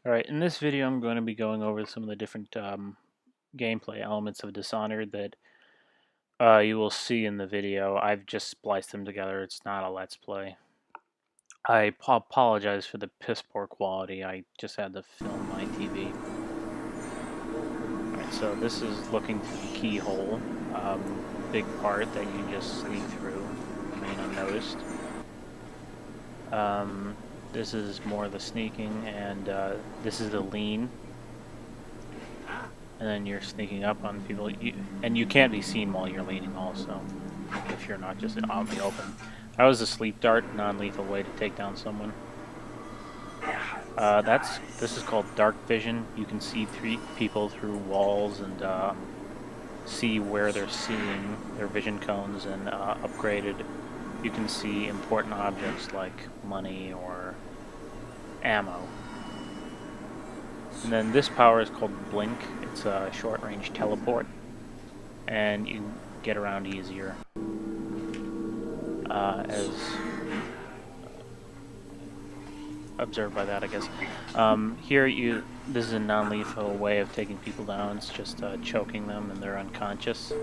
Alright, in this video I'm going to be going over some of the different gameplay elements of Dishonored that you will see in the video. I've just spliced them together, it's not a Let's Play. I apologize for the piss poor quality, I just had to film my TV. Alright, so this is looking through the keyhole, big part that you just sneak through, remain unnoticed. This is more the sneaking, and this is the lean. And then you're sneaking up on people, and you can't be seen while you're leaning also, if you're not just out in the open. That was a sleep dart, non-lethal way to take down someone. This is called dark vision. You can see people through walls and see where they're seeing their vision cones, and upgraded, you can see important objects like money or ammo. And then this power is called Blink. It's a short-range teleport, and you get around easier. As observed by that, I guess. This is a non-lethal way of taking people down. It's just choking them and they're unconscious.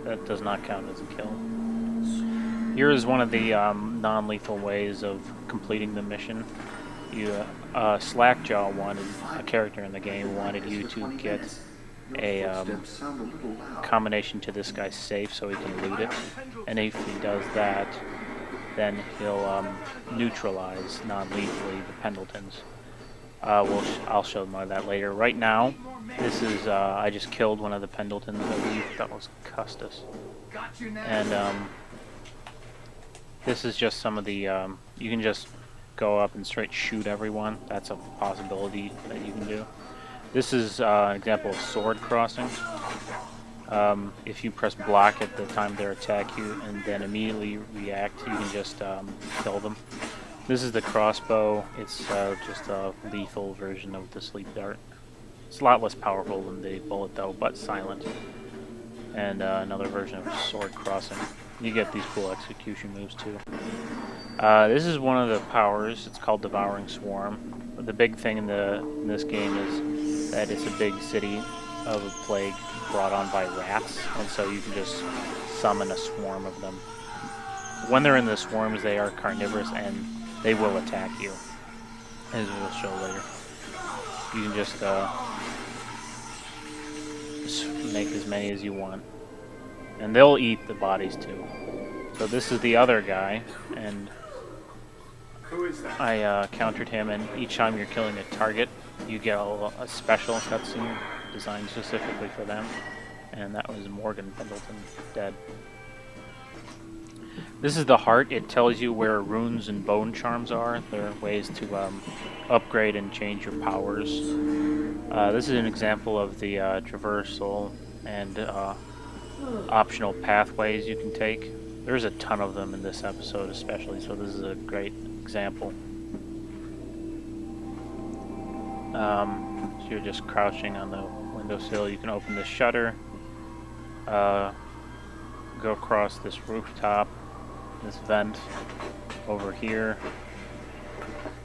That does not count as a kill. Here is one of the non-lethal ways of completing the mission. Slackjaw wanted, a character in the game, wanted you to get a combination to this guy's safe so he can loot it, and if he does that, then he'll neutralize non-lethally the Pendletons. I'll show more of that later. Right now, this is I just killed one of the Pendletons. I believe that was Custis, and this is just some of the you can just go up and straight shoot everyone. That's a possibility that you can do. This is an example of sword crossing. If you press block at the time they attack you and then immediately react, you can just kill them. This is the crossbow. It's just a lethal version of the sleep dart. It's a lot less powerful than the bullet though, but silent. And another version of sword crossing. You get these cool execution moves too. This is one of the powers. It's called Devouring Swarm. The big thing in this game is that it's a big city of a plague brought on by rats, and so you can just summon a swarm of them. When they're in the swarms, they are carnivorous and they will attack you, as we'll show later. You can just make as many as you want, and they'll eat the bodies too. So this is the other guy, and I countered him, and each time you're killing a target, you get a special cutscene designed specifically for them, and that was Morgan Pendleton, dead. This is the heart. It tells you where runes and bone charms are. There are ways to upgrade and change your powers. This is an example of the traversal and optional pathways you can take. There's a ton of them in this episode especially, so this is a great example. So you're just crouching on the windowsill. You can open this shutter, go across this rooftop, this vent over here,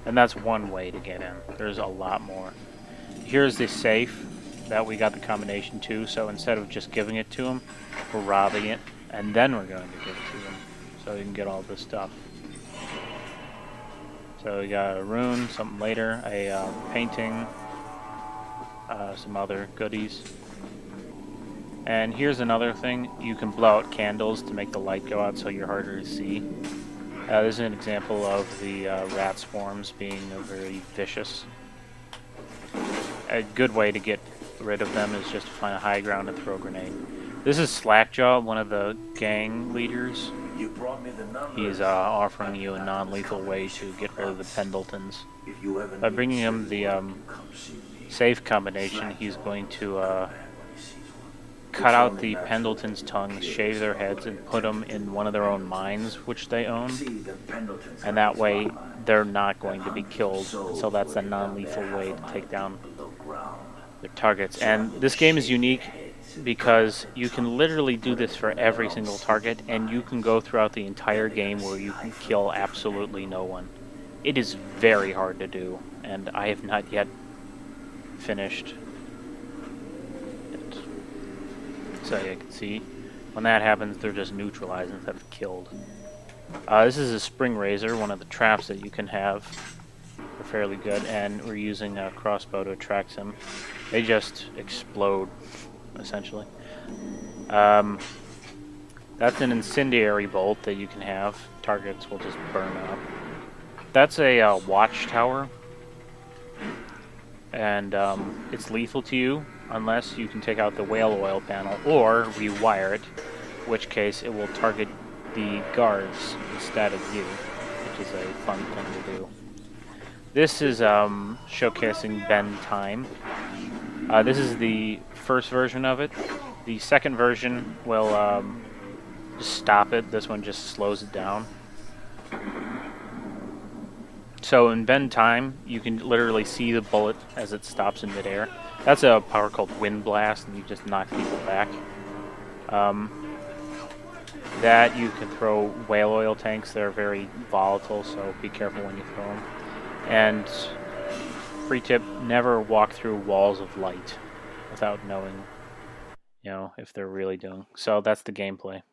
and that's one way to get in. There's a lot more. Here's the safe that we got the combination to, so instead of just giving it to him, we're robbing it, and then we're going to give it to him, so you can get all this stuff. So we got a rune, something later, a painting, some other goodies. And here's another thing, you can blow out candles to make the light go out so you're harder to see. This is an example of the rat swarms being very vicious. A good way to get rid of them is just to find a high ground and throw a grenade. This is Slackjaw, one of the gang leaders. He's offering you a non-lethal way to get rid of the Pendletons. By bringing him the safe combination, he's going to cut out the Pendletons' tongues, shave their heads, and put them in one of their own mines, which they own. And that way, they're not going to be killed. So that's a non-lethal way to take down their targets. And this game is unique because you can literally do this for every single target, and you can go throughout the entire game where you can kill absolutely no one. It is very hard to do, and I have not yet finished it. So you can see when that happens, they're just neutralized instead of killed. This is a spring razor, one of the traps that you can have. They're fairly good, and we're using a crossbow to attract them. They just explode, essentially. That's an incendiary bolt that you can have. Targets will just burn up. That's a watchtower, and it's lethal to you unless you can take out the whale oil panel or rewire it, in which case it will target the guards instead of you, which is a fun thing to do. This is showcasing bend time. This is the first version of it. The second version will just stop it. This one just slows it down. So in bend time, you can literally see the bullet as it stops in midair. That's a power called wind blast, and you just knock people back. That you can throw whale oil tanks. They're very volatile, so be careful when you throw them. And free tip, never walk through walls of light without knowing, if they're really doing. So that's the gameplay.